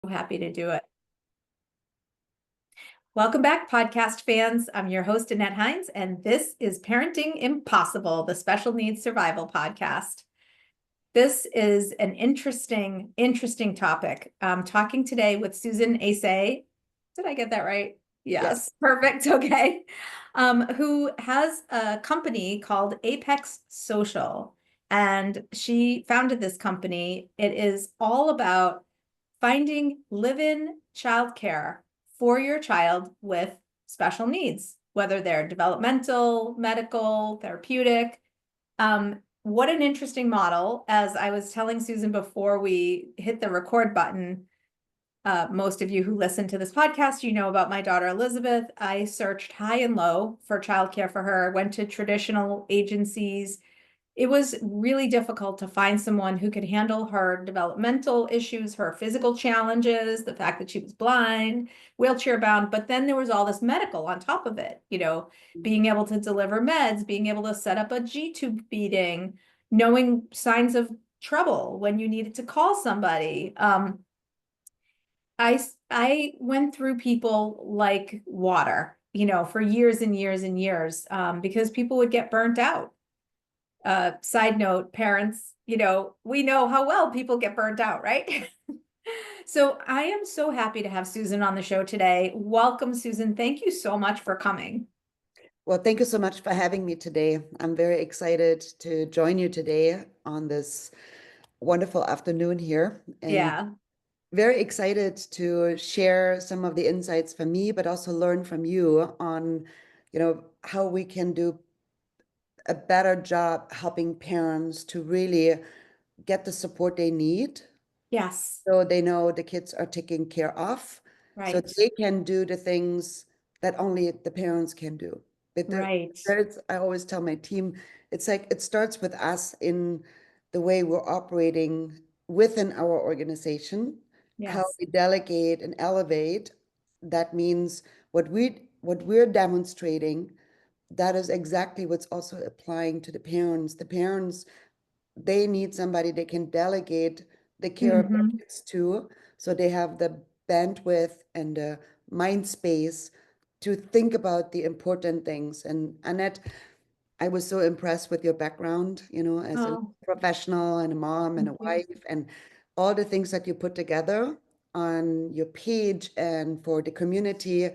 Happy to do it. Welcome back, podcast fans. I'm your host, Annette Hines, and this is Parenting Impossible, the Special Needs Survival Podcast. This is an interesting topic. I'm talking today with Susan Asay. Did I get that right? Yes. Perfect. Okay. Who has a company called Apex Social, and she founded this company. It is all about finding live-in childcare for your child with special needs, whether they're developmental, medical, therapeutic. What an interesting model. As I was telling Susan before we hit the record button, most of you who listen to this podcast, you know about my daughter, Elizabeth. I searched high and low for childcare for her, went to traditional agencies. It was really difficult to find someone who could handle her developmental issues, her physical challenges, the fact that she was blind, wheelchair bound, but then there was all this medical on top of it, being able to deliver meds, being able to set up a G-tube feeding, knowing signs of trouble when you needed to call somebody. I went through people like water, for years and years and years, because people would get burnt out. Side note, parents, we know how well people get burnt out, right? So I am so happy to have Susan on the show today. Welcome, Susan. Thank you so much for coming. Well, thank you so much for having me today. I'm very excited to join you today on this wonderful afternoon here. Yeah. Very excited to share some of the insights from me, but also learn from you on, how we can do a better job helping parents to really get the support they need. Yes. So they know the kids are taken care of. So Right. they can do the things that only the parents can do. Right. I always tell my team, it's like it starts with us in the way we're operating within our organization, how Yes. we delegate and elevate. That means what we're demonstrating, that is exactly what's also applying to the parents. The parents, they need somebody they can delegate the care of their kids to, so they have the bandwidth and the mind space to think about the important things. And Annette, I was so impressed with your background, as a Oh, professional and a mom and thank a you. wife, and all the things that you put together on your page and for the community.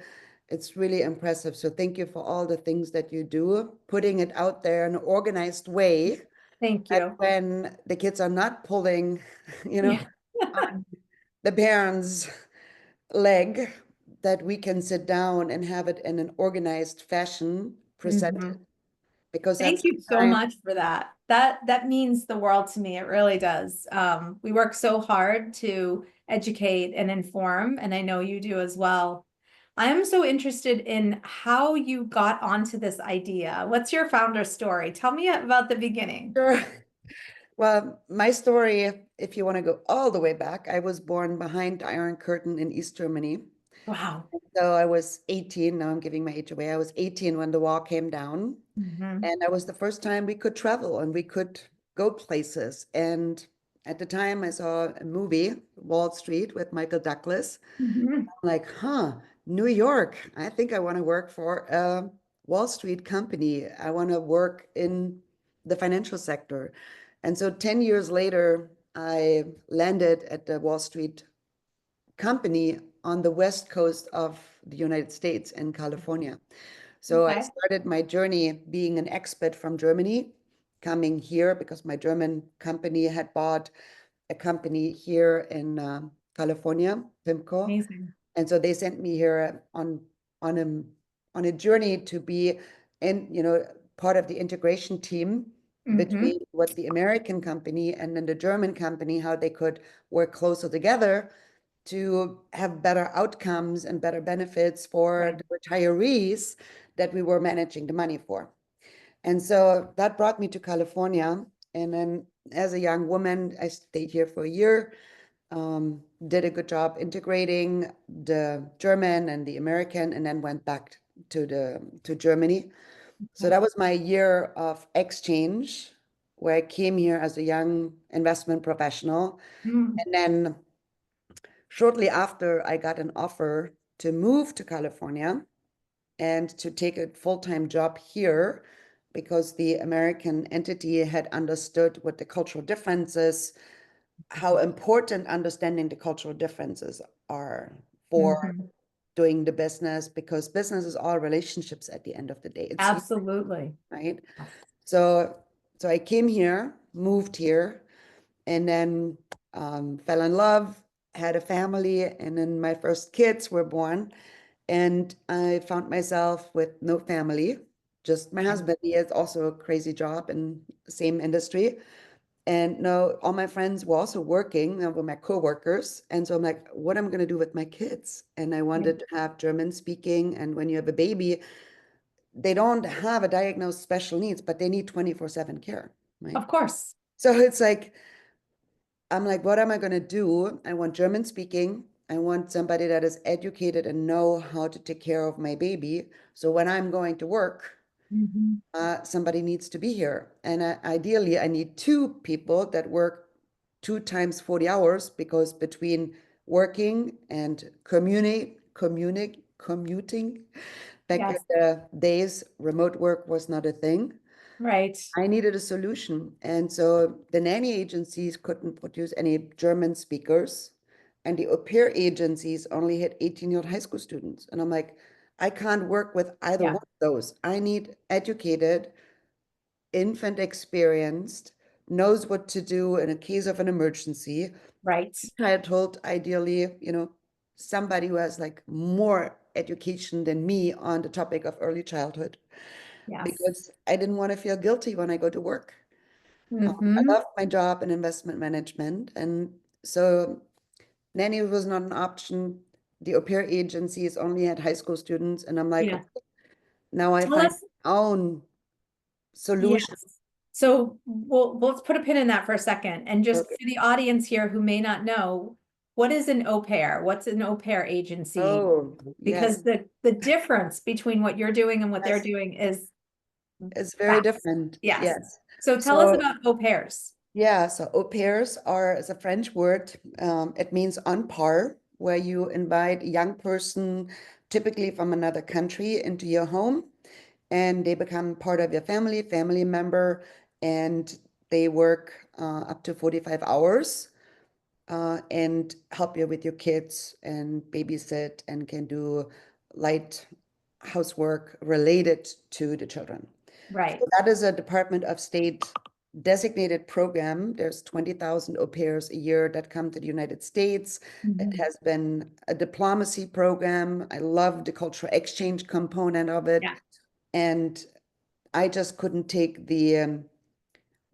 It's really impressive. So thank you for all the things that you do, putting it out there in an organized way. Thank And you. when the kids are not pulling, Yeah. on the parents' leg, that we can sit down and have it in an organized fashion presented. Because Thank that's you so time. much for that. That means the world to me. It really does. We work so hard to educate and inform, and I know you do as well. I'm so interested in how you got onto this idea. What's your founder story? Tell me about the beginning. Sure. Well, my story, if you want to go all the way back, I was born behind the Iron Curtain in East Germany. Wow. So I was 18. Now I'm giving my age away. I was 18 when the wall came down. Hmm. And that was the first time we could travel and we could go places. And at the time, I saw a movie, Wall Street, with Michael Douglas. Hmm. I'm like, New York. I think I want to work for a Wall Street company. I want to work in the financial sector. And so 10 years later, I landed at the Wall Street company on the west coast of the United States in California. So I Okay. started my journey being an expat from Germany, coming here because my German company had bought a company here in California, PIMCO. Amazing. And so they sent me here on a on a journey to be in, part of the integration team Hmm. between what the American company and then the German company, how they could work closer together to have better outcomes and better benefits for Right. the retirees that we were managing the money for. And so that brought me to California. And then as a young woman, I stayed here for a year, did a good job integrating the German and the American, and then went back to Germany. So that was my year of exchange, where I came here as a young investment professional. Mm. And then shortly after, I got an offer to move to California and to take a full-time job here because the American entity had understood what the cultural differences, how important understanding the cultural differences are for Mhm. doing the business, because business is all relationships at the end of the day. It's you, Absolutely. right? So, so I came here, moved here, and then fell in love, had a family, and then my first kids were born. And I found myself with no family, just my husband. He has also a crazy job in the same industry. And no, all my friends were also working, were my coworkers. And so I'm like, what am I going to do with my kids? And I Yeah. wanted to have German speaking. And when you have a baby, they don't have a diagnosed special needs, but they need 24/7 care, right? Of course. So it's like, I'm like, what am I going to do? I want German speaking. I want somebody that is educated and know how to take care of my baby. So when I'm going to work, Mhm. somebody needs to be here. And ideally, I need two people that work 2 times 40 hours, because between working and commuting back in Yes. the days, remote work was not a thing. Right. I needed a solution. And so the nanny agencies couldn't produce any German speakers. And the au pair agencies only had 18-year-old high school students. And I'm like, I can't work with either Yeah. one of those. I need educated, infant experienced, knows what to do in a case of an emergency. Right. I told ideally, somebody who has like more education than me on the topic of early childhood, Yes. because I didn't want to feel guilty when I go to work. I Hmm. love my job in investment management. And so nanny was not an option. The au pair agencies only had high school students. And I'm like, Yeah. okay, now I Tell find us. my own Yes. solution. So let's put a pin in that for a second. And just Okay. for the audience here who may not know, what is an au pair? What's an au pair agency? Oh, yes, Because the difference between what you're doing and what they're yes, doing is it's very vast. different. Yes. Yes. So tell us So, about au pairs. yeah, so au pairs are, is a French word. It means on par, where you invite a young person, typically from another country, into your home, and they become part of your family member, and they work up to 45 hours and help you with your kids and babysit and can do light housework related to the children. Right. So that is a Department of State designated program. There's 20,000 au pairs a year that come to the United States. It Mhm. has been a diplomacy program. I love the cultural exchange component of it. Yeah. And I just couldn't take the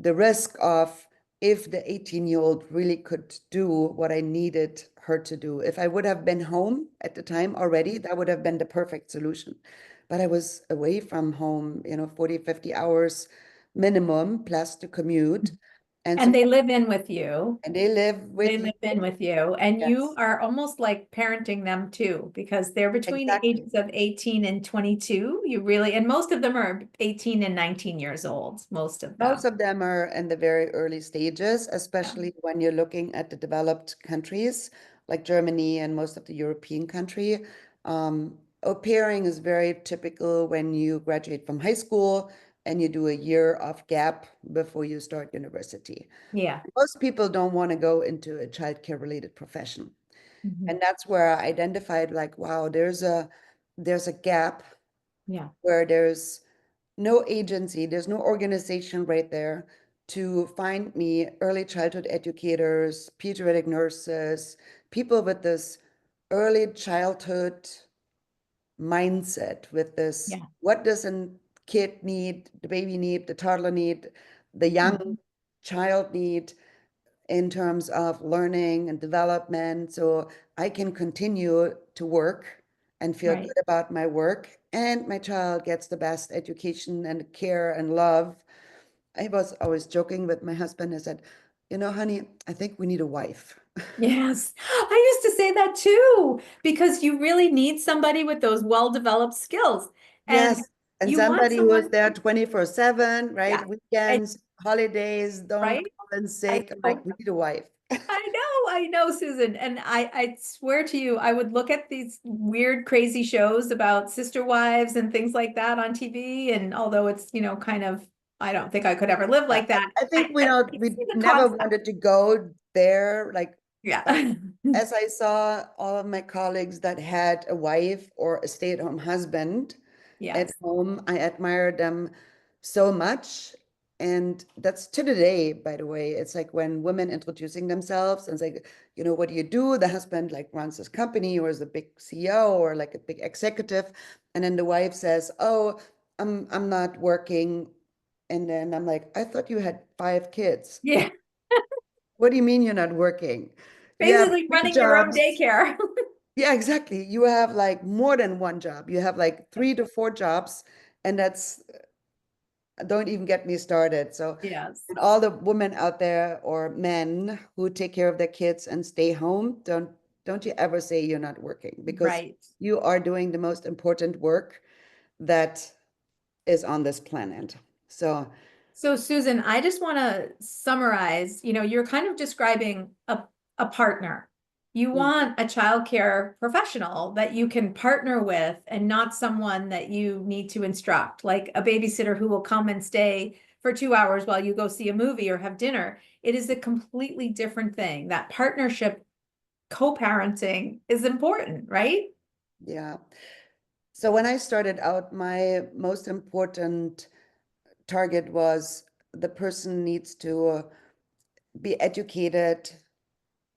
risk of, if the 18-year-old really could do what I needed her to do. If I would have been home at the time already, that would have been the perfect solution. But I was away from home, 40, 50 hours minimum plus the commute. And And so, they live in with you. and they live They with you. live in with you, and you Yes, are almost like parenting them too, because they're between the exactly. ages of 18 and 22. You really, and most of them are 18 and 19 years old, most of them. Most of them are in the very early stages, Yeah. especially when you're looking at the developed countries like Germany and most of the European country. Au pairing is very typical when you graduate from high school and you do a year of gap before you start university. Yeah. Most people don't want to go into a childcare related profession. Mhm. And that's where I identified like, wow, there's a gap Yeah. where there's no agency, there's no organization right there to find me early childhood educators, pediatric nurses, people with this early childhood mindset, with this, Yeah. what does a kid need, the baby need, the toddler need, the young Mhm. child need in terms of learning and development. So I can continue to work and feel Right. good about my work, and my child gets the best education and care and love. I was always joking with my husband. I said, honey, I think we need a wife. Yes. I used to say that too, because you really need somebody with those well-developed skills. And Yes. And you want somebody who is someone, there 24/7, yeah. right? And Weekends, holidays, don't right? call in I sick. I'm like, hope we need a wife. I know. I know, Susan. And I swear to you, I would look at these weird, crazy shows about sister wives and things like that on TV. And although it's, kind of, I don't think I could ever live Yeah, like that. I think I we see the never concept. wanted to go there, like, but Yeah. as I saw all of my colleagues that had a wife or a stay-at-home husband at Yes. home, I admired them so much. And that's to the day, by the way. It's like when women introducing themselves and it's like, what do you do? The husband like runs this company or is a big CEO or like a big executive. And then the wife says, oh, I'm not working. And then I'm like, I thought you had 5 kids. Yeah. What do you mean you're not working? You have Basically three running your own jobs. daycare. Yeah, exactly. You have like more than one job. You have like 3 to 4 jobs, and don't even get me started. So, Yes. and all the women out there or men who take care of their kids and stay home, don't you ever say you're not working because Right. you are doing the most important work that is on this planet. So, So Susan, I just want to summarize, you're kind of describing a partner. You mm, want a childcare professional that you can partner with and not someone that you need to instruct, like a babysitter who will come and stay for 2 hours while you go see a movie or have dinner. It is a completely different thing. That partnership, co-parenting is important, right? yeah. So when I started out, my most important target was the person needs to be educated,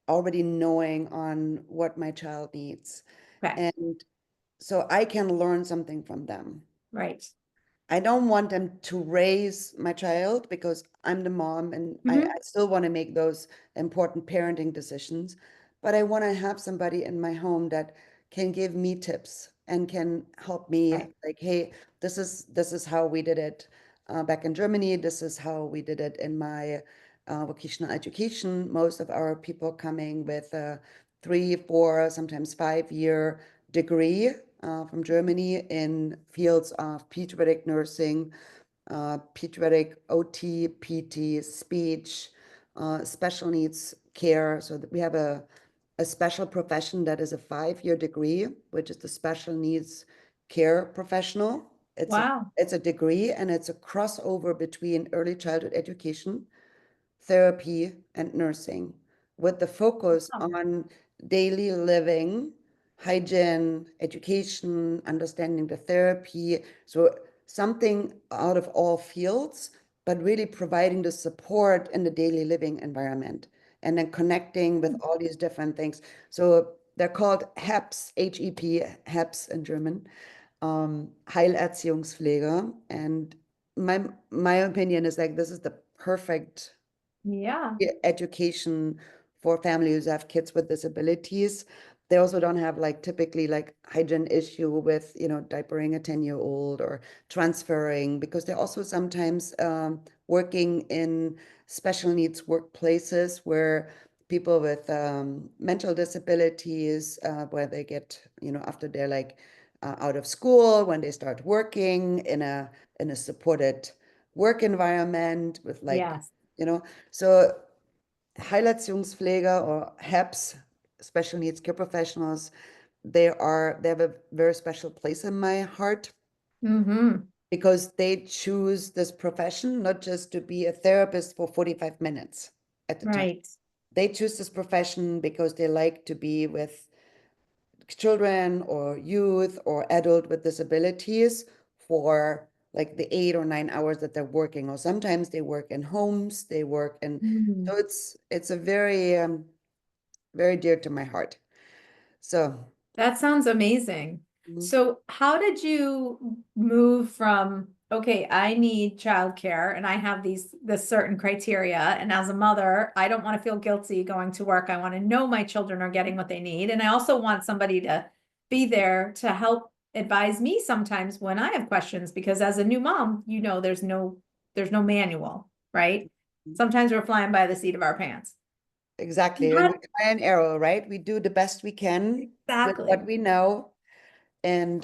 already knowing on what my child needs. Okay, And so I can learn something from them. right. I don't want them to raise my child because I'm the mom and I Mhm. still want to make those important parenting decisions. But I want to have somebody in my home that can give me tips and can help me Right. like, hey, this is how we did it back in Germany. This is how we did it in my vocational education. Most of our people coming with a 3, 4, sometimes 5 year degree from Germany in fields of pediatric nursing, pediatric OT, PT, speech, special needs care. So that we have a special profession that is a 5 year degree, which is the special needs care professional. It's a Wow. it's a degree and it's a crossover between early childhood education, therapy, and nursing, with the focus Oh, on daily living, hygiene, education, understanding the therapy. So something out of all fields, but really providing the support in the daily living environment and then connecting with all these different things. So they're called HEPs, HEP, HEPs in German, Heilerziehungspflege. And my opinion is like this is the perfect yeah. education for families who have kids with disabilities. They also don't have like typically like hygiene issue with, diapering a 10-year-old or transferring because they're also sometimes working in special needs workplaces where people with mental disabilities, where they get, after they're like out of school, when they start working in a supported work environment with like, Yes. so Heilerziehungspfleger or HEPs, special needs care professionals, they have a very special place in my heart Mm-hmm. because they choose this profession not just to be a therapist for 45 minutes at a time. Right. They choose this profession because they like to be with children or youth or adult with disabilities for like the 8 or 9 hours that they're working, or sometimes they work in homes, they work in, Mm. so it's a very dear to my heart. So That sounds amazing. mhm, So how did you move from, okay, I need childcare and I have this certain criteria, and as a mother, I don't want to feel guilty going to work. I want to know my children are getting what they need. And I also want somebody to be there to help advise me sometimes when I have questions, because as a new mom, there's no manual, right? Sometimes we're flying by the seat of our pants. exactly, and we try and arrow, right? We do the best we can with what Exactly. we know, and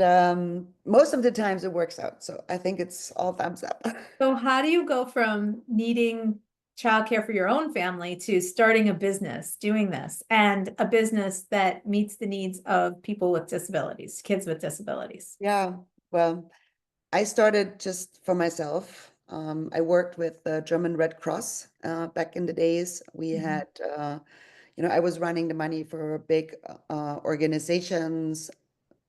most of the times it works out. So I think it's all thumbs up. So how do you go from needing childcare for your own family to starting a business, doing this, and a business that meets the needs of people with disabilities, kids with disabilities? Yeah, well, I started just for myself. I worked with the German Red Cross back in the days. We Mhm. had, I was running the money for big organizations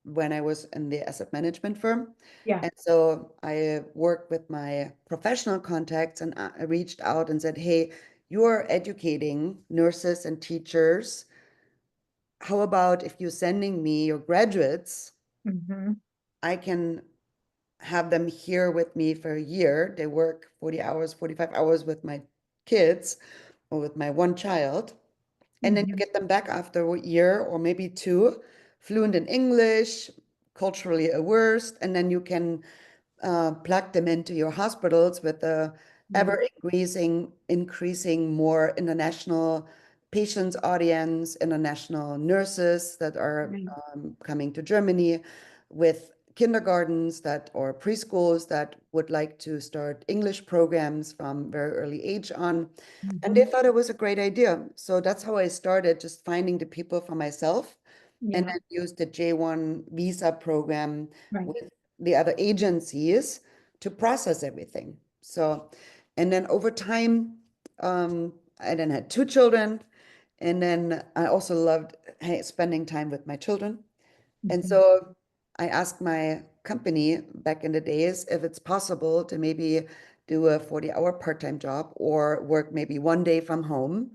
when I was in the asset management firm. Yeah. And so I worked with my professional contacts and I reached out and said, hey, you're educating nurses and teachers. How about if you're sending me your graduates, Mhm. I can have them here with me for a year. They work 40 hours, 45 hours with my kids or with my one child. And then you Mhm. get them back after a year or maybe two, fluent in English, culturally averse, and then you can plug them into your hospitals with a Yeah. ever increasing more international patients audience, international nurses that are Right. coming to Germany, with kindergartens that or preschools that would like to start English programs from very early age on. And they Mhm. thought it was a great idea. So that's how I started, just finding the people for myself and Yeah. then used the J1 visa program Right. with the other agencies to process everything. So, and then over time, I then had two children, and then I also loved spending time with my children. And Mhm. so I asked my company back in the days if it's possible to maybe do a 40-hour part-time job or work maybe one day from home.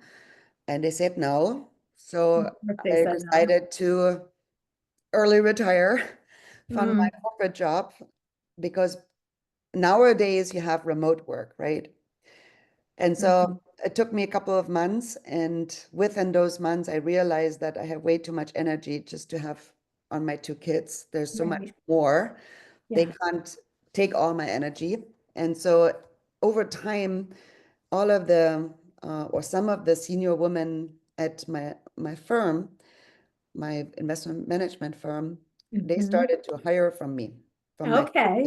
And they said no. Of So course they I said no. decided to early retire from my Mm. corporate job because nowadays you have remote work, right? And Mhm. so it took me a couple of months, and within those months, I realized that I have way too much energy just to have on my two kids. There's so much Right. more. They Yeah. can't take all my energy. And so over time, all of the or some of the senior women at my firm, my investment management firm, they Mhm. started to hire from me, from my Okay.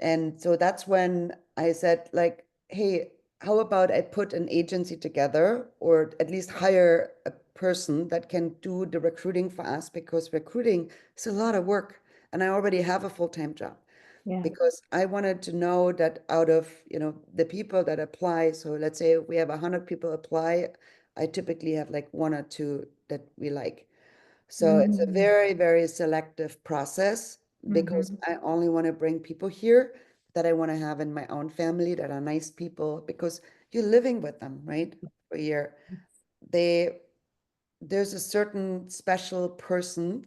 and so that's when I said, like, hey, how about I put an agency together or at least hire a person that can do the recruiting for us because recruiting is a lot of work. And I already have a full-time job Yeah. because I wanted to know that out of, the people that apply, so let's say we have 100 people apply, I typically have like one or two that we like. So it's a Mhm. very, very selective process because Mhm. I only want to bring people here that I want to have in my own family that are nice people because you're living with them, right? For a year. They there's a certain special person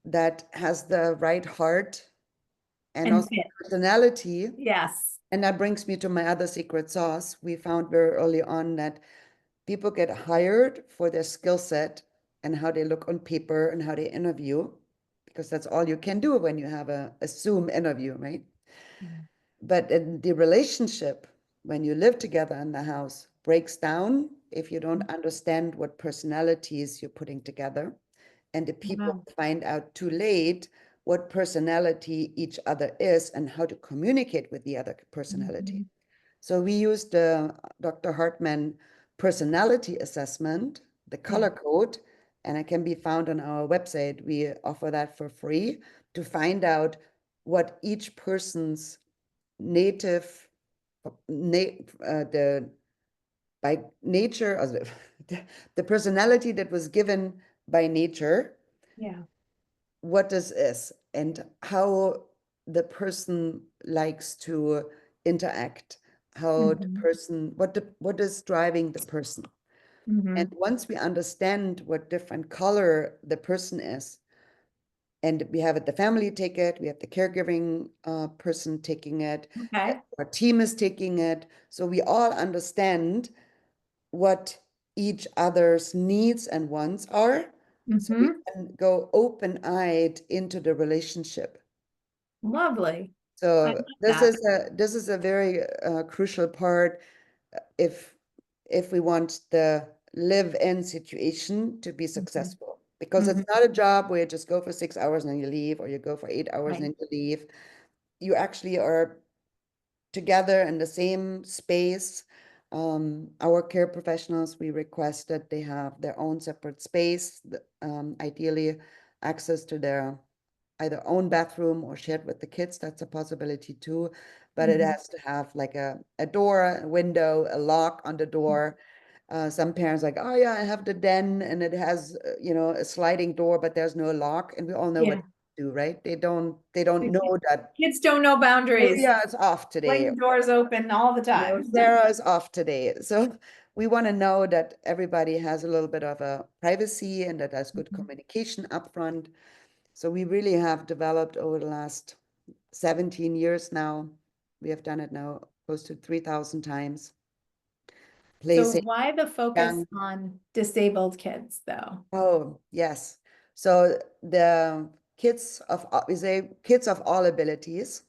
that has the right heart and And also fit. personality. Yes. And that brings me to my other secret sauce. We found very early on that people get hired for their skill set and how they look on paper and how they interview, because that's all you can do when you have a Zoom interview, right? Yeah. But in the relationship, when you live together in the house, breaks down if you don't understand what personalities you're putting together. And the people Wow. find out too late what personality each other is and how to communicate with the other personality. Mhm. So we used the Dr. Hartman personality assessment, the Yeah. color code, and it can be found on our website. We offer that for free to find out what each person's native, the by nature, or the personality that was given by nature, Yeah. what this is and how the person likes to interact, how the Mhm. person, what is driving the person. And Mhm. once we understand what different color the person is, and we have it, the family take it, we have the caregiving person taking it, Okay. our team is taking it. So we all understand what each other's needs and wants are. So we Mhm. can go open-eyed into the relationship. Lovely. I So love this that. is a very crucial part if we want the live-in situation to be Mhm. successful. Because it's Mhm. not a job where you just go for 6 hours and then you leave, or you go for 8 hours and Right. then you leave. You actually are together in the same space. Our care professionals, we request that they have their own separate space, ideally access to their either own bathroom or shared with the kids. That's a possibility too. But it Mhm. has to have like a door, a window, a lock on the door. Some parents like, oh yeah, I have the den and it has, a sliding door, but there's no lock. And we all know what Yeah. to do, right? They don't The know that kids don't know boundaries. Maria is off today. Fling doors open all the No, time. Sarah is off today. So we want to know that everybody has a little bit of a privacy and that there's good Mhm. communication upfront. So we really have developed over the last 17 years now. We have done it now close to 3,000 times, So placing why the focus young. on disabled kids, though? Oh, yes. So the we say kids of all abilities,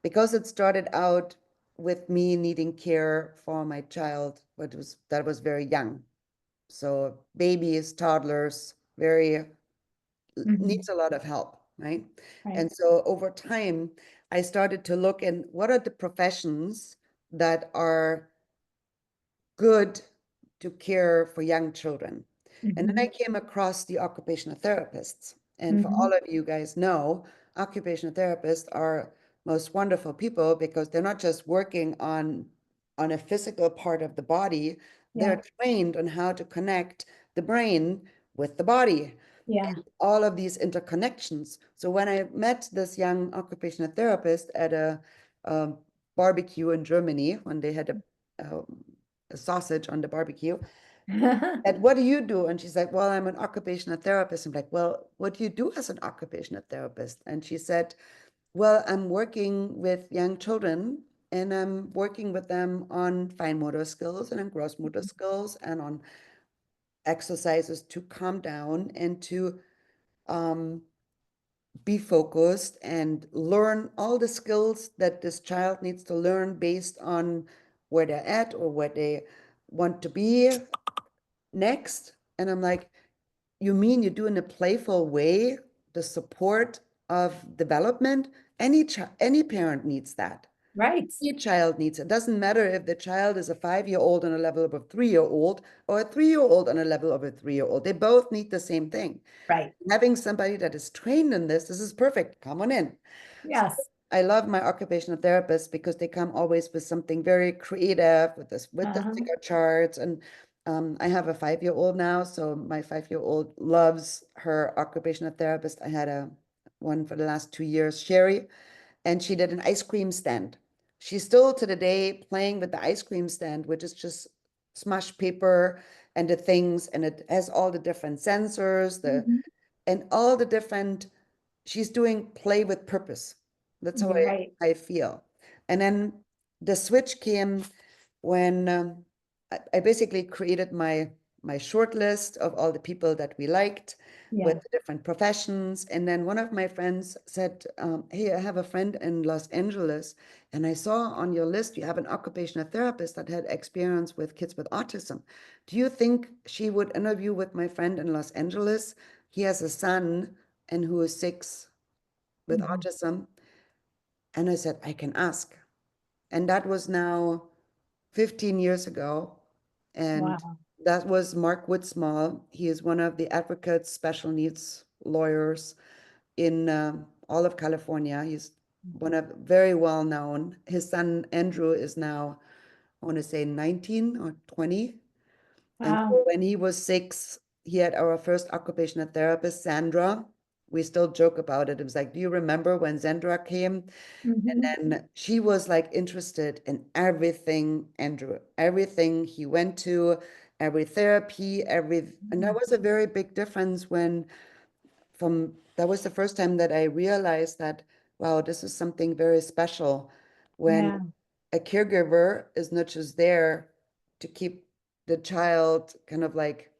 because it started out with me needing care for my child, that was very young. So babies, toddlers, very Mhm. needs a lot of help, right? Right. And so over time, I started to look in what are the professions that are good to care for young children. And then I Mhm. came across the occupational therapists. And for all Mhm. of you guys know, occupational therapists are most wonderful people because they're not just working on a physical part of the body, Yeah. they're trained on how to connect the brain with the body Yeah. and all of these interconnections. So when I met this young occupational therapist at a barbecue in Germany, when they had a sausage on the barbecue. And what do you do? And she's like, well, I'm an occupational therapist. I'm like, well, what do you do as an occupational therapist? And she said, well, I'm working with young children and I'm working with them on fine motor skills and on gross motor skills and on exercises to calm down and to um, be focused and learn all the skills that this child needs to learn based on where they're at or where they want to be next. And I'm like, you mean you do in a playful way the support of development? Any parent needs that. Right. Any child needs it. Doesn't matter if the child is a 5-year-old on a level of a 3-year-old or a 3-year-old on a level of a 3-year-old. They both need the same thing. Right. Having somebody that is trained in this is perfect. Come on in. So Yes. I love my occupational therapists because they come always with something very creative with the Uh-huh. sticker charts. And I have a 5-year-old now, so my 5-year-old loves her occupational therapist. I had a one for the last 2 years, Sherry, and she did an ice cream stand. She's still to the day playing with the ice cream stand, which is just smush paper and the things, and it has all the different sensors, Mhm. and all the different, she's doing play with purpose. That's how You're right. I feel. And then the switch came when I basically created my short list of all the people that we liked with Yeah. the different professions. And then one of my friends said, hey, I have a friend in Los Angeles, and I saw on your list you have an occupational therapist that had experience with kids with autism. Do you think she would interview with my friend in Los Angeles? He has a son and who is 6 with Mhm. autism. And I said, I can ask. And that was now 15 years ago. And Wow. that was Mark Woodsmall. He is one of the advocates, special needs lawyers in all of California. He's one of very well known. His son Andrew is now, I want to say 19 or 20. And Wow. so when he was 6, he had our first occupational therapist, Sandra. We still joke about it. It was like, do you remember when Sandra came? Mhm. And she was like interested in everything, Andrew, everything he went to, every therapy, and that was a very big difference that was the first time that I realized that, wow, this is something very special when Yeah. a caregiver is not just there to keep the child kind of like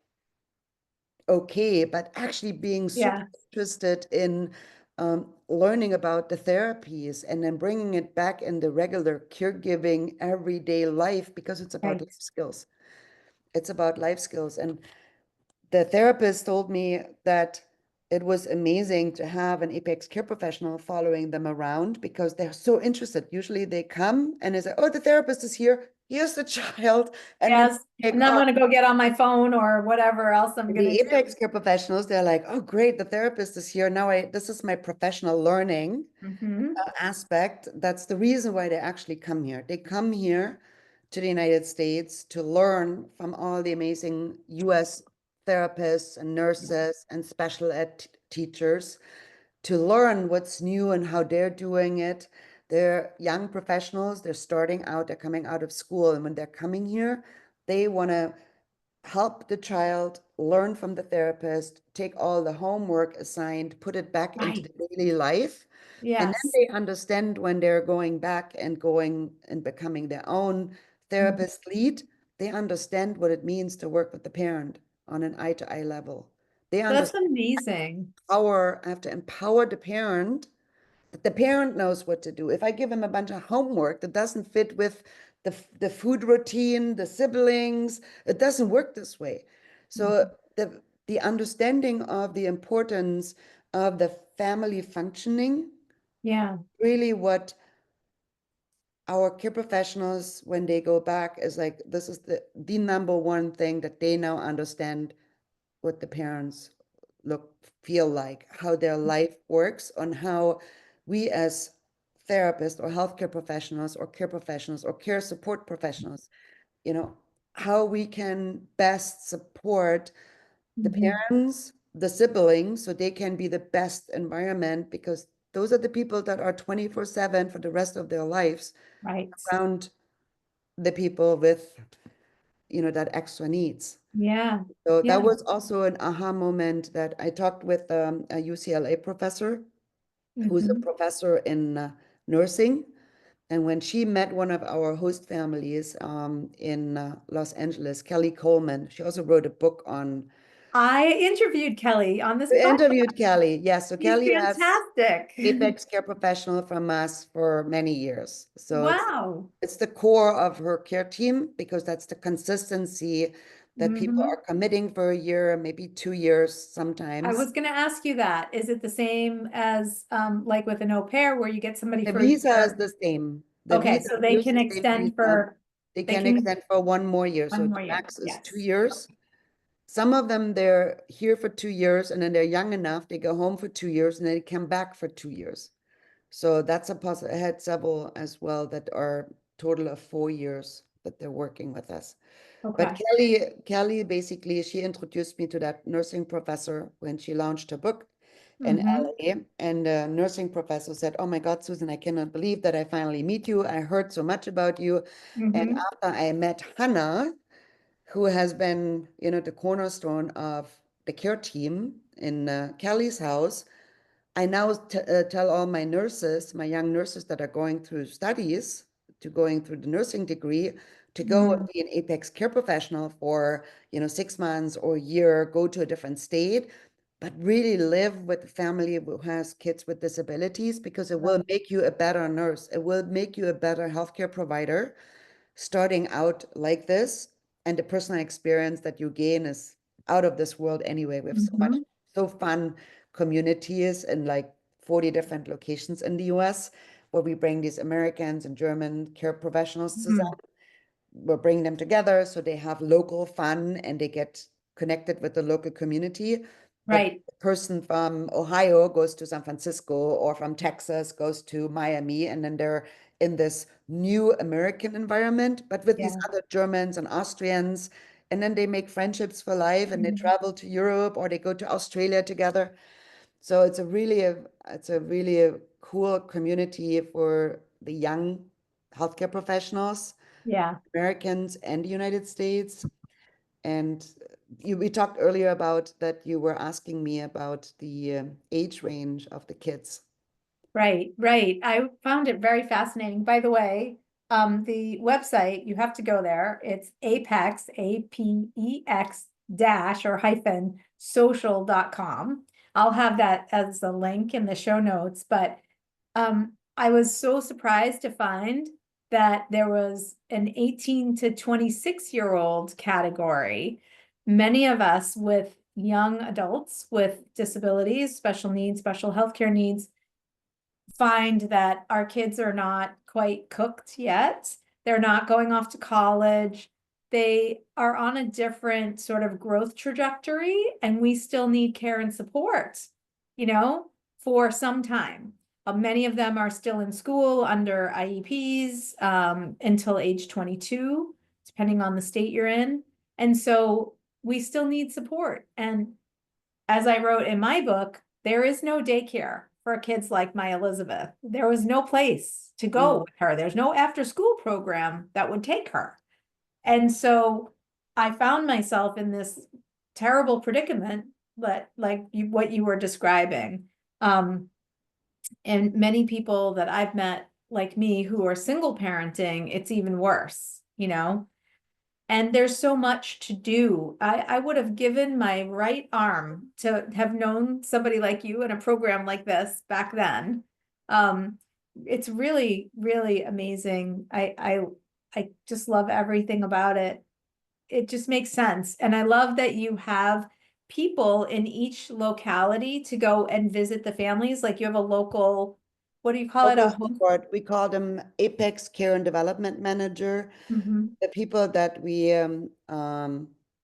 okay, but actually being super Yeah. interested in learning about the therapies and then bringing it back in the regular caregiving everyday life because it's about life Right. skills. It's about life skills. And the therapist told me that it was amazing to have an Apex care professional following them around because they're so interested. Usually they come and they say, oh, the therapist is here. here's the child, and then Yes. take And I'm off. gonna go get on my phone or whatever else I'm gonna The do. apex care professionals, they're like, oh, great, the therapist is here. Now this is my professional learning Mhm. aspect. That's the reason why they actually come here. They come here to the United States to learn from all the amazing US therapists and nurses and special ed teachers, to learn what's new and how they're doing it. They're young professionals, they're starting out, they're coming out of school. And when they're coming here, they want to help the child learn from the therapist, take all the homework assigned, put it back into Right. the daily life. And then Yes. they understand when they're going back and going and becoming their own Mhm. therapist lead, they understand what it means to work with the parent on an eye-to-eye level. They That's understand amazing. power, I have to empower the parent, that the parent knows what to do. If I give him a bunch of homework that doesn't fit with the food routine, the siblings, it doesn't work this way. So Mhm. the understanding of the importance of the family functioning, Yeah. really what our care professionals, when they go back, is like, this is the number one thing that they now understand what the parents look, feel like, how their life works, on how we as therapists or healthcare professionals or care professionals or care support professionals, you know, how we can best support the Mhm. parents, the siblings, so they can be the best environment, because those are the people that are 24/7 for the rest of their lives Right. around the people with, that extra needs. Yeah. So that Yeah. was also an aha moment, that I talked with a UCLA professor who's a Mhm. professor in nursing. And when she met one of our host families in Los Angeles, Kelly Coleman, she also wrote a book on, I interviewed Kelly on this we podcast. interviewed Kelly. Yes, so She's Kelly has fantastic. Apex Care Professional from us for many years. So Wow. it's the core of her care team, because that's the consistency that people Hmm. are committing for a year, maybe 2 years I sometimes. was gonna ask you that. Is it the same as like with an au pair where you get somebody The for a visa is year? the same. The Okay, visa, so we they use can the same extend visa. for, They they can can extend for 1 more year. So one the more year. max is two Yes. years. Some of them, they're here for 2 years, and then they're young enough, they go home for 2 years, and then they come back for 2 years. So that's a possible. I had several as well that are total of 4 years that they're working with us. But Okay. Kelly basically, she introduced me to that nursing professor when she launched her book in Hmm. LA. And the nursing professor said, oh my God, Susan, I cannot believe that I finally meet you. I heard so much about you. And Hmm. after I met Hannah, who has been, the cornerstone of the care team in Kelly's house, I now tell all my nurses, my young nurses that are going through studies, to going through the nursing degree, to go and Mm. be an apex care professional for, 6 months or a year, go to a different state, but really live with a family who has kids with disabilities, because it will Right. make you a better nurse. It will make you a better healthcare provider starting out like this. And the personal experience that you gain is out of this world anyway. We have so much, Hmm. so fun communities in like 40 different locations in the US, where we bring these Americans and German care professionals to, Hmm. we're bringing them together so they have local fun and they get connected with the local community. But Right. the person from Ohio goes to San Francisco, or from Texas goes to Miami, and then they're in this new American environment, but with these Yeah. other Germans and Austrians. And then they make friendships for life, and they Mhm. travel to Europe or they go to Australia together. So it's a really a cool community for the young healthcare professionals, Yeah. Americans and the United States. And we talked earlier about that, you were asking me about the age range of the kids. Right, right. I found it very fascinating. By the way, the website, you have to go there. It's Apex, APEX dash or hyphen social.com. I'll have that as a link in the show notes, but I was so surprised to find that there was an 18 to 26-year-old category. Many of us with young adults with disabilities, special needs, special healthcare needs find that our kids are not quite cooked yet. They're not going off to college. They are on a different sort of growth trajectory, and we still need care and support, for some time. Many of them are still in school under IEPs until age 22, depending on the state you're in. And so we still need support. And as I wrote in my book, there is no daycare for kids like my Elizabeth. There was no place to go with her. There's no after school program that would take her. And so I found myself in this terrible predicament, but what you were describing. And many people that I've met, like me, who are single parenting, it's even worse, And there's so much to do. I would have given my right arm to have known somebody like you in a program like this back then. It's really, really amazing. I just love everything about it. It just makes sense. And I love that you have people in each locality to go and visit the families. Like you have a local, what do you call it? Local A host? support, we call them Apex Care and Development Manager. Mhm. The people that we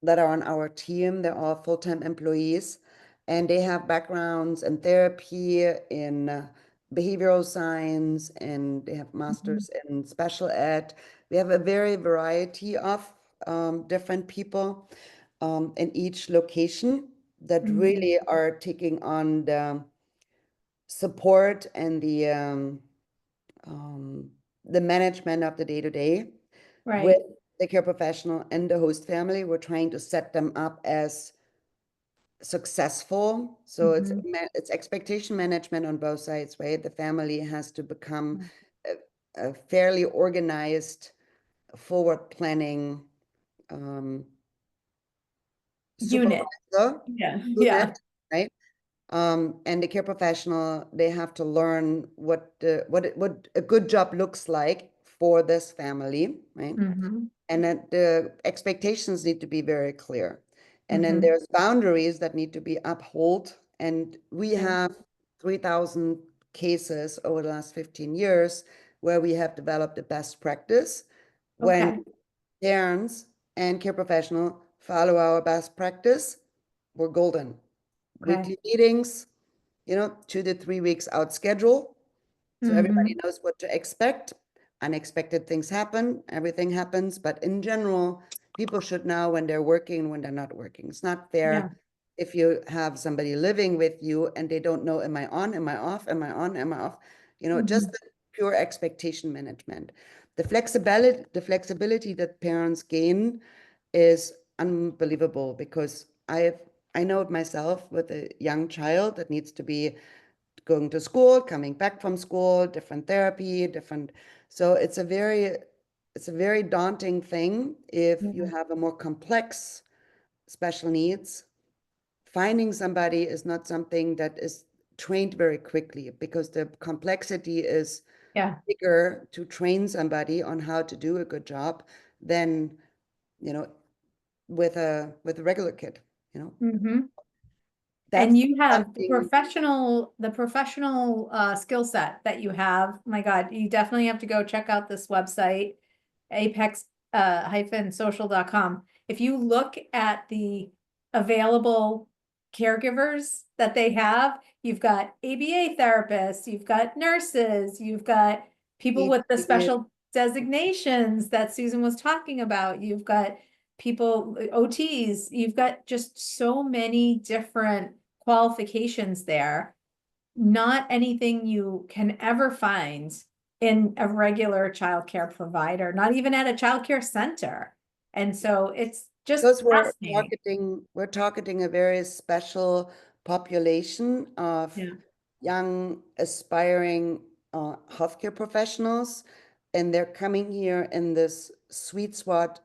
that are on our team, they're all full-time employees, and they have backgrounds in therapy, in behavioral science, and they have masters in special ed. We have a very variety of different people in each location that Mhm. really are taking on the support and the management of the day-to-day with Right. the care professional and the host family. We're trying to set them up as successful. So Mhm. it's expectation management on both sides, right? The family has to become a fairly organized, forward planning Unit. supervisor Yeah. Yeah. unit, right? And the care professional, they have to learn what a good job looks like for this family, right? Mhm. And that the expectations need to be very clear. And then Mhm. there's boundaries that need to be upheld. And we Okay. have 3,000 cases over the last 15 years where we have developed a best practice. When Okay. parents and care professional follow our best practice, we're golden. Okay. Weekly meetings, 2 to 3 weeks out schedule. So everybody Mhm. knows what to expect. Unexpected things happen, everything happens, but in general, people should know when they're working, when they're not working. It's not Yeah. fair if you have somebody living with you and they don't know, am I on, am I off, am I on, am I off? Just Mhm. the pure expectation management. The flexibility that parents gain is unbelievable because I know it myself with a young child that needs to be going to school, coming back from school, different therapy, different. So it's a very daunting thing if you Yeah. have a more complex special needs. Finding somebody is not something that is trained very quickly because the complexity is Yeah. bigger to train somebody on how to do a good job than, you know, with a regular kid, you know. Mhm. That's And you have something. the professional skill set that you have. My God, you definitely have to go check out this website, apex social.com. If you look at the available caregivers that they have, you've got ABA therapists, you've got nurses, you've got people with the special designations that Susan was talking about, you've got people, OTs, you've got just so many different qualifications there. Not anything you can ever find in a regular childcare provider, not even at a childcare center. And so it's just Because we're fascinating. targeting we're targeting a very special population of Yeah. young aspiring healthcare professionals, and they're coming here in this sweet spot.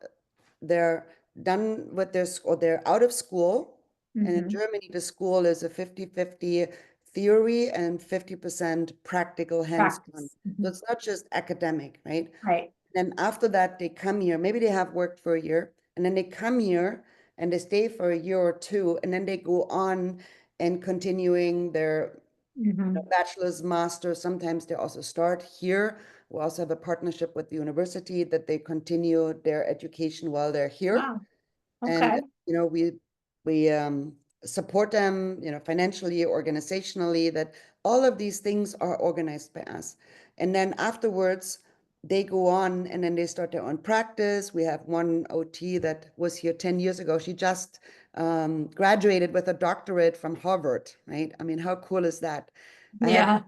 They're done with or they're out of school, and in Mhm. Germany the school is a 50-50 theory and 50% practical hands-on. Practice. So Mhm. it's not just academic, right? Right. And after that, they come here. Maybe they have worked for a year, and then they come here and they stay for a year or two, and then they go on and continuing their Mhm. bachelor's, master's, sometimes they also start here. We also have a partnership with the university that they continue their education while they're here. Wow. And, Okay. we support them, financially, organizationally, that all of these things are organized by us. And then afterwards, they go on and then they start their own practice. We have one OT that was here 10 years ago. She just graduated with a doctorate from Harvard, right? I mean, how cool is that? I have Yeah.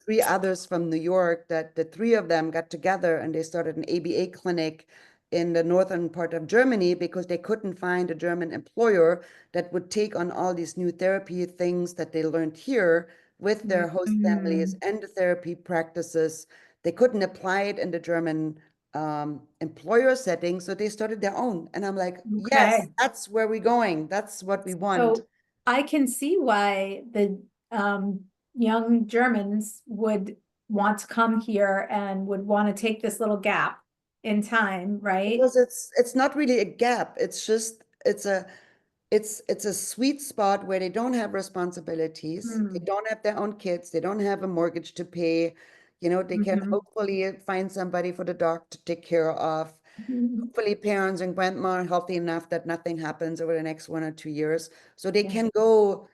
three others from New York that the three of them got together and they started an ABA clinic in the northern part of Germany because they couldn't find a German employer that would take on all these new therapy things that they learned here with their host families Mm, and the therapy practices. They couldn't apply it in the German employer setting, so they started their own. And I'm like, yes, okay. that's where we're going. That's what we want. So I can see why the young Germans would want to come here and would want to take this little gap in time, right? Because it's not really a gap. It's just it's a sweet spot where they don't have responsibilities. They Hmm. don't have their own kids. They don't have a mortgage to pay. They can Mhm. hopefully find somebody for the dog to take care of. Mhm. Hopefully, parents and grandma are healthy enough that nothing happens over the next 1 or 2 years. So they Yeah. can go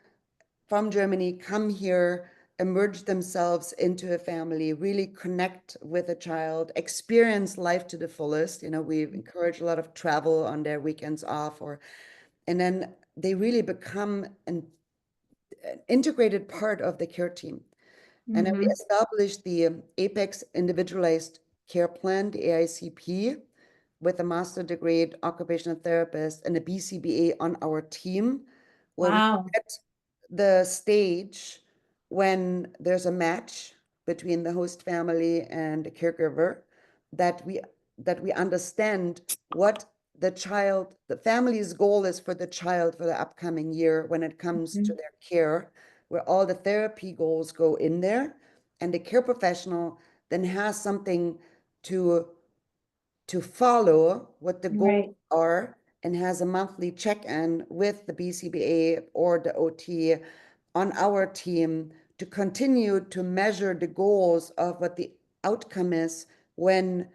from Germany, come here, emerge themselves into a family, really connect with a child, experience life to the fullest. We encourage a lot of travel on their weekends off, and then they really become an integrated part of the care team. And then we Mhm. established the Apex Individualized Care Plan, the AICP, with a master degree occupational therapist and a BCBA on our team, where we Wow. set the stage when there's a match between the host family and the caregiver, that we understand what the family's goal is for the child for the upcoming year when it comes to Mhm. their care, where all the therapy goals go in there, and the care professional then has something to follow what the goals Right. are and has a monthly check-in with the BCBA or the OT on our team to continue to measure the goals of what the outcome is when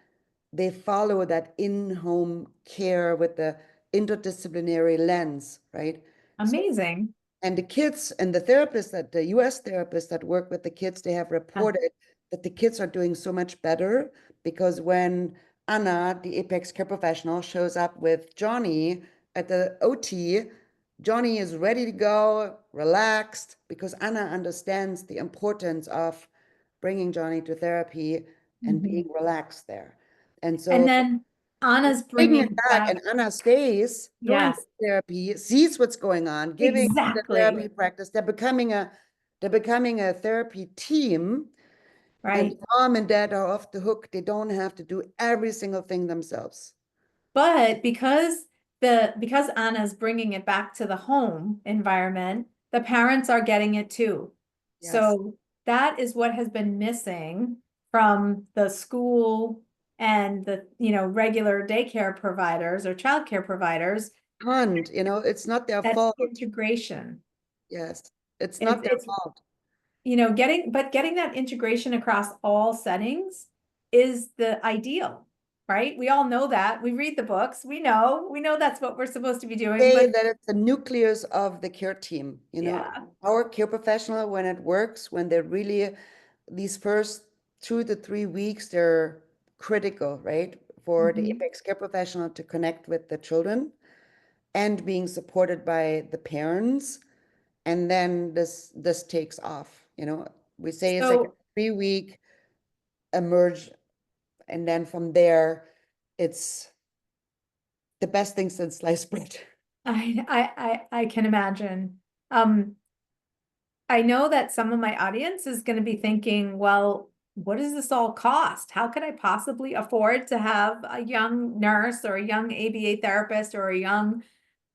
they follow that in-home care with the interdisciplinary lens, right? So Amazing. and the kids and the US therapists that work with the kids, they have Yeah. reported that the kids are doing so much better because when Anna, the Apex care professional, shows up with Johnny at the OT, Johnny is ready to go, relaxed, because Anna understands the importance of bringing Johnny to therapy and being Mhm. relaxed there. And And so then Anna's bringing it bringing back, back, and Anna stays during yes, the therapy, sees what's going on, giving the exactly, therapy practice. They're becoming a therapy team, and right. mom and dad are off the hook. They don't have to do every single thing themselves. But because Anna's bringing it back to the home environment, the parents are getting it too. Yes. So that is what has been missing from the school and the, regular daycare providers or childcare providers, And, it's not their that fault. integration. Yes. It's It's not their it's fault. getting that integration across all settings is the ideal, right? We all know that. We read the books. We know that's what we're supposed to be doing, Say but that it's the nucleus of the care team. yeah. Our care professional, when it works, when they're really these first 2 to 3 weeks, they're critical, right? For the Mhm. Apex care professional to connect with the children and being supported by the parents. And then this takes off. We say it's like a So 3 week emerge, and then from there, it's the best thing since sliced bread. I can imagine. Um, I know that some of my audience is going to be thinking, well, what does this all cost? How could I possibly afford to have a young nurse or a young ABA therapist or a young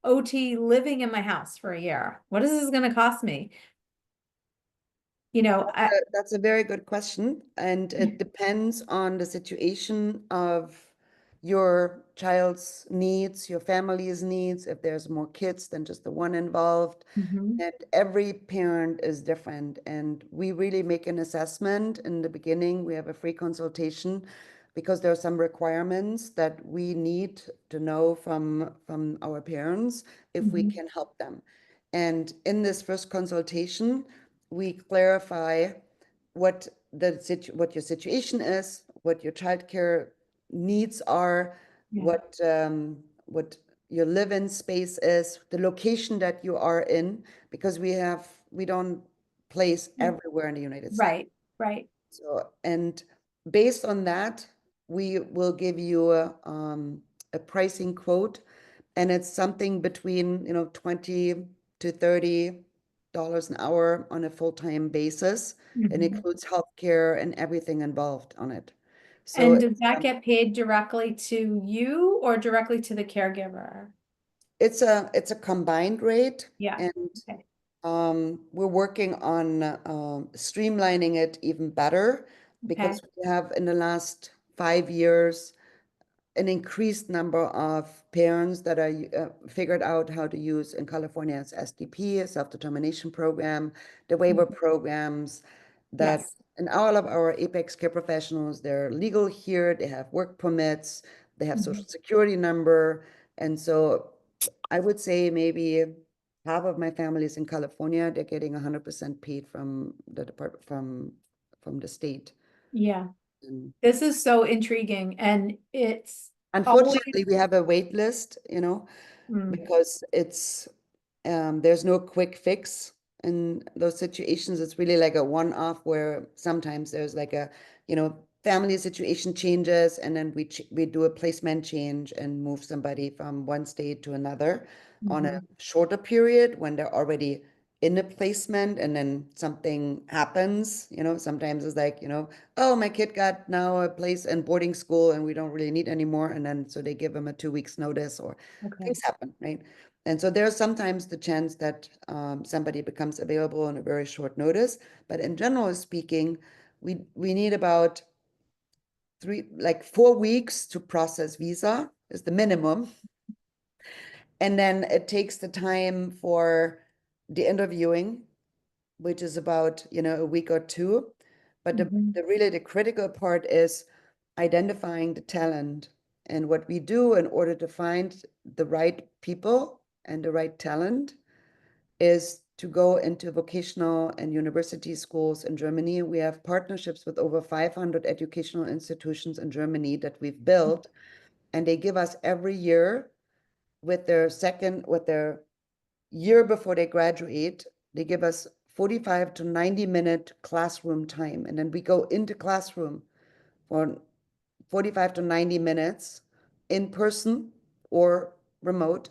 OT living in my house for a year? What is this going to cost me? You know, I, That's a very good question, and it depends on the situation of your child's needs, your family's needs, if there's more kids than just the one involved. Mhm. And every parent is different. And we really make an assessment in the beginning. We have a free consultation because there are some requirements that we need to know from our parents if we Mhm. can help them. And in this first consultation, we clarify what what your situation is, what your childcare needs are, Yeah. what your live-in space is, the location that you are in, because we don't place everywhere in the United States. Right, right. So, and based on that, we will give you a pricing quote, and it's something between, 20 to $30 an hour on a full-time basis. It Mhm. includes healthcare and everything involved on it. So And does that get paid directly to you or directly to the caregiver? it's a combined rate, Yeah. and Okay. we're working on streamlining it even better Okay. because we have in the last 5 years an increased number of parents that are figured out how to use in California as SDP, a self-determination program, the waiver Mhm. programs that, Yes. and all of our Apex care professionals, they're legal here, they have work permits, they have social Mhm. security number. And so I would say maybe half of my family is in California. They're getting 100% paid from the department, from the state. Yeah. And This is so intriguing and it's always, unfortunately, we have a wait list, mm, because there's no quick fix in those situations. It's really like a one-off where sometimes there's like a, family situation changes and then we do a placement change and move somebody from one state to another on a mhm. shorter period when they're already in a placement and then something happens, sometimes it's like, oh, my kid got now a place in boarding school and we don't really need anymore. And then so they give them a 2 weeks notice or Okay. things happen, right? And so there's sometimes the chance that somebody becomes available on a very short notice. But in general speaking, we need about 4 weeks to process visa is the minimum. And then it takes the time for the interviewing, which is about, a week or two. But Mhm. the critical part is identifying the talent. And what we do in order to find the right people and the right talent is to go into vocational and university schools in Germany. We have partnerships with over 500 educational institutions in Germany that we've built, and they give us every year with their year before they graduate, they give us 45 to 90-minute classroom time. And then we go into classroom for 45 to 90 minutes in person or remote,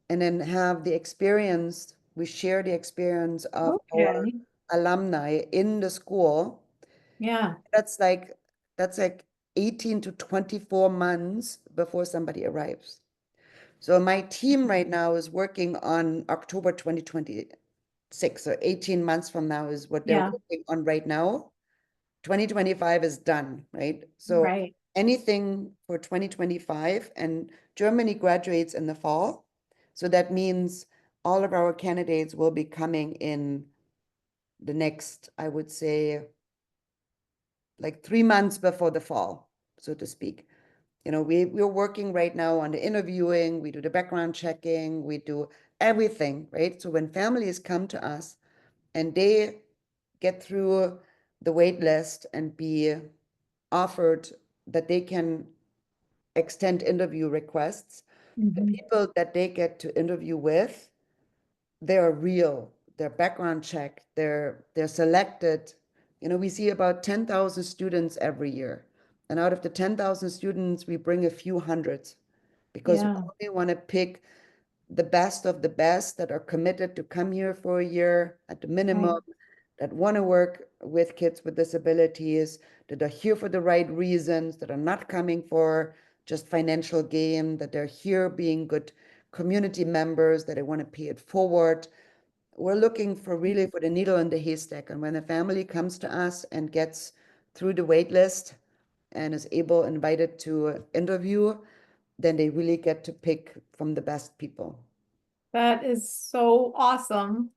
and then have the experience. We share the experience of our Okay. alumni in the school. Yeah. That's like that's like 18 to 24 months before somebody arrives. So my team right now is working on October 2026. So 18 months from now is what they're Yeah. working on right now. 2025 is done, right? So Right. anything for 2025, and Germany graduates in the fall. So that means all of our candidates will be coming in the next, I would say, like 3 months before the fall, so to speak. We're working right now on the interviewing, we do the background checking, we do everything, right? So when families come to us and they get through the wait list and be offered that they can extend interview requests, the Mhm. people that they get to interview with, they're real, they're background checked, they're selected. We see about 10,000 students every year. And out of the 10,000 students, we bring a few hundreds because we Yeah. only want to pick the best of the best that are committed to come here for a year at the minimum, Right. that want to work with kids with disabilities, that are here for the right reasons, that are not coming for just financial gain, that they're here being good community members, that they want to pay it forward. We're looking for really for the needle in the haystack. And when a family comes to us and gets through the wait list and is able, invited to interview, then they really get to pick from the best people. That is so awesome.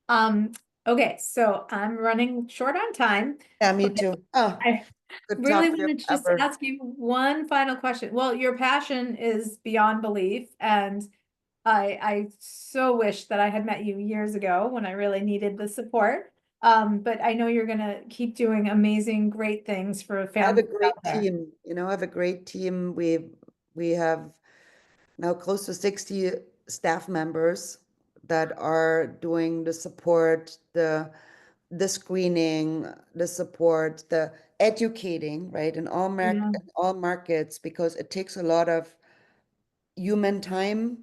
Um, okay, so I'm running short on time, Yeah, me but too. Oh, I good really talk to you wanted to just ever. ask you one final question. Well, your passion is beyond belief, and I so wish that I had met you years ago when I really needed the support. But I know you're gonna keep doing amazing, great things for I have a families great out there. team. I have a great team. We have now close to 60 staff members that are doing the support, the screening, the support, the educating, right, Yeah, in all markets, because it takes a lot of human time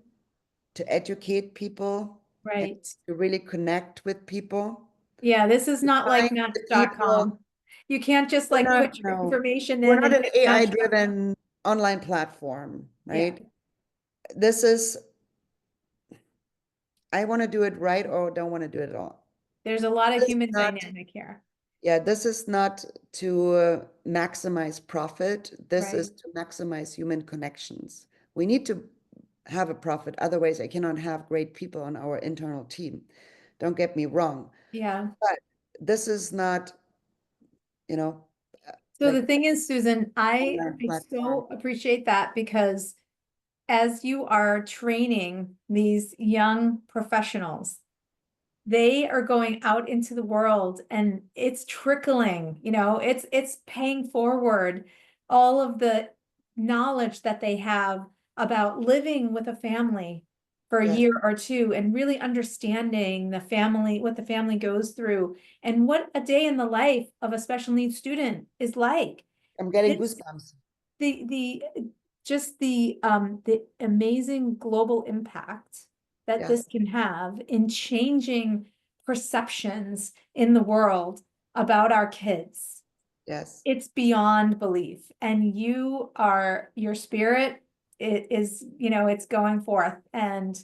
to educate people and right. to really connect with people. Yeah, this is To not like find the people. Match.com. You can't just We're like not, put your no, information we're in not and an hit Match. AI-driven online platform, Yeah, right? This is, I want to do it right or don't want to do it at all. there's a lot of This is human not, dynamic here, yeah, this is not to maximize profit. This is right? to maximize human connections. We need to have a profit. Otherwise, I cannot have great people on our internal team. Don't get me wrong. Yeah. But this is not, you know, So the like thing is, Susan, online I platform. so appreciate that because as you are training these young professionals, they are going out into the world and it's trickling, it's paying forward all of the knowledge that they have about living with a family for a Yes, year or two and really understanding the family, what the family goes through and what a day in the life of a special needs student is like. I'm getting This goosebumps. the just the amazing global impact that Yes, this can have in changing perceptions in the world about our kids. yes. It's beyond belief. And your spirit, it is, it's going forth. And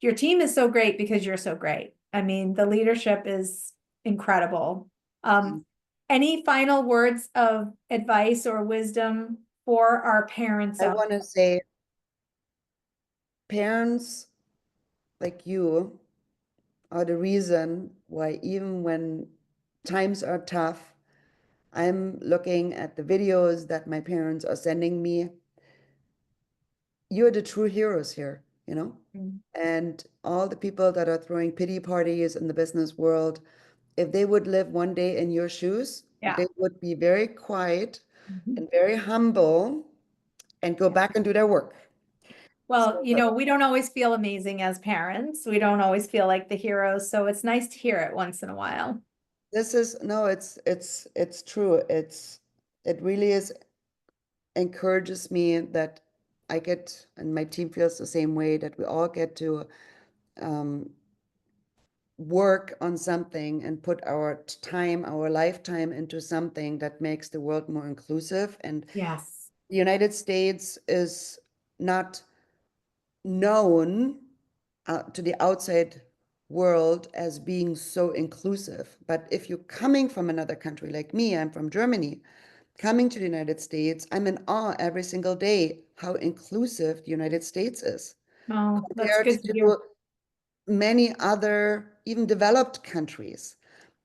your team is so great because you're so great. I mean, the leadership is incredible. Mm. Any final words of advice or wisdom for our parents I out want to say, parents like you are the reason why, even when times are tough, I'm looking at the videos that my parents are sending me. You're the true heroes here. there? And all the people that are throwing pity parties in the business world, if they would live one day in your shoes, Yeah. they would be very quiet Mhm. and very humble and go Yeah. back and do their work. So Well, we don't always feel amazing as parents. We don't always feel like the heroes, so it's nice to hear it once in a while. this is no, it's true. It really is encourages me that I get, and my team feels the same way, that we all get to um, work on something and put our time, our lifetime into something that makes the world more inclusive. And Yes. the United States is not known to the outside world as being so inclusive. But if you're coming from another country like me, I'm from Germany, coming to the United States, I'm in awe every single day how inclusive the United States is Oh, that's compared good to to hear. many other, even developed countries.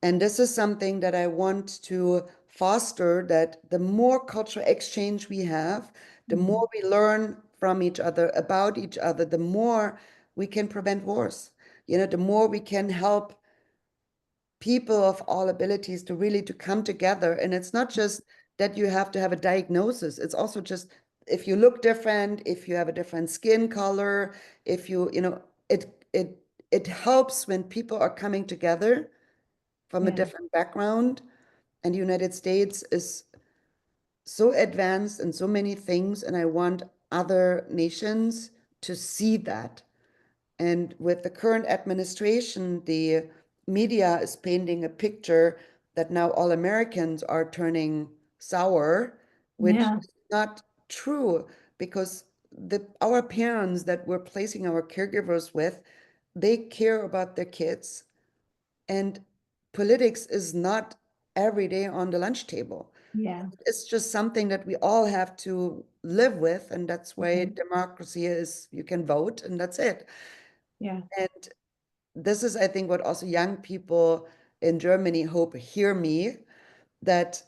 And this is something that I want to foster, that the more cultural exchange we have, the Mhm. more we learn from each other, about each other, the more we can prevent wars. The more we can help people of all abilities to really to come together. And it's not just that you have to have a diagnosis. It's also just if you look different, if you have a different skin color, if it helps when people are coming together from a Yeah. different background. And the United States is so advanced in so many things, and I want other nations to see that. And with the current administration, the media is painting a picture that now all Americans are turning sour, which Yeah. is not true, because our parents that we're placing our caregivers with, they care about their kids, and politics is not every day on the lunch table. Yeah. It's just something that we all have to live with, and that's why Mhm. democracy is you can vote and that's it. Yeah. And this is, I think, what also young people in Germany hope hear me, that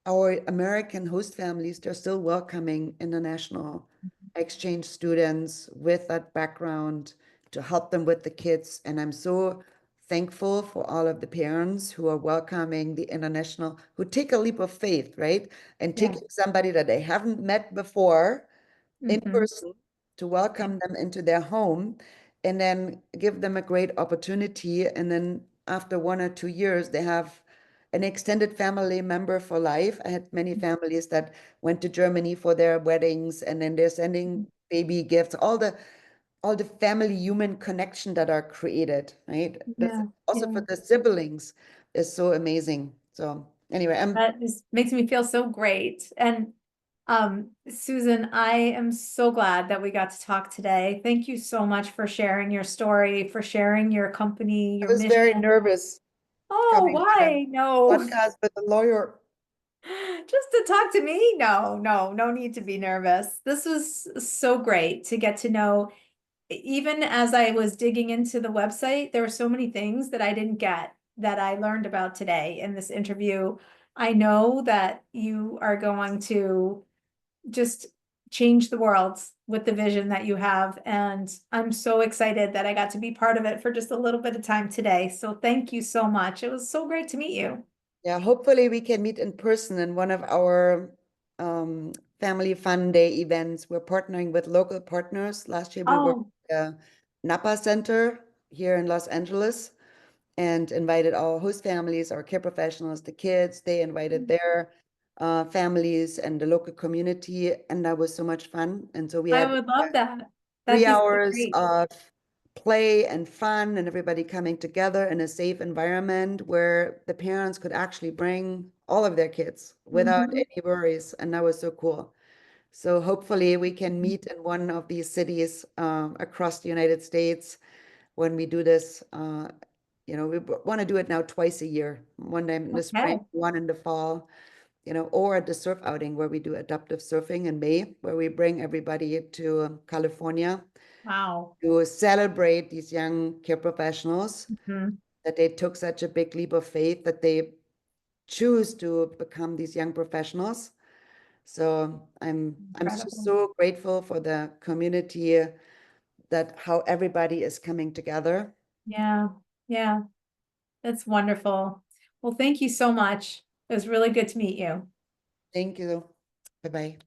our American host families, they're still welcoming international exchange students with that background to help them with the kids. And I'm so thankful for all of the parents who are welcoming the international, who take a leap of faith, right? And Yeah. taking somebody that they haven't met before in Mhm. person to welcome them into their home and then give them a great opportunity. And then after 1 or 2 years, they have an extended family member for life. I had many families that went to Germany for their weddings, and then they're sending baby gifts, all the family human connection that are created, right? That's Yeah. also Yeah. for the siblings is so amazing. So anyway, That just makes me feel so great. And Susan, I am so glad that we got to talk today. Thank you so much for sharing your story, for sharing your company, I your was very mission. nervous Oh, coming on why? a No. podcast with a lawyer. Just to talk to me? No, no, no need to be nervous. This was so great to get to know. Even as I was digging into the website, there were so many things that I didn't get that I learned about today in this interview. I know that you are going to just change the world with the vision that you have. And I'm so excited that I got to be part of it for just a little bit of time today. So thank you so much. It was so great to meet you. Yeah, hopefully we can meet in person in one of our family fun day events. We're partnering with local partners. Last year we were Oh, at the Napa Center here in Los Angeles and invited our host families, our care professionals, the kids. They invited their families and the local community, and that was so much fun. And so we I had would love that. That'd three be so hours great. of play and fun and everybody coming together in a safe environment where the parents could actually bring all of their kids without Mhm. any worries. And that was so cool. So hopefully we can meet in one of these cities across the United States when we do this. We want to do it now twice a year, one time in the spring, Okay. one in the fall, or at the surf outing where we do adaptive surfing in May, where we bring everybody to California Wow. to celebrate these young care professionals, Mhm. that they took such a big leap of faith, that they choose to become these young professionals. So I'm just Incredible. so grateful for the community, that how everybody is coming together. Yeah. Yeah. That's wonderful. Well, thank you so much. It was really good to meet you. Thank you. Bye bye.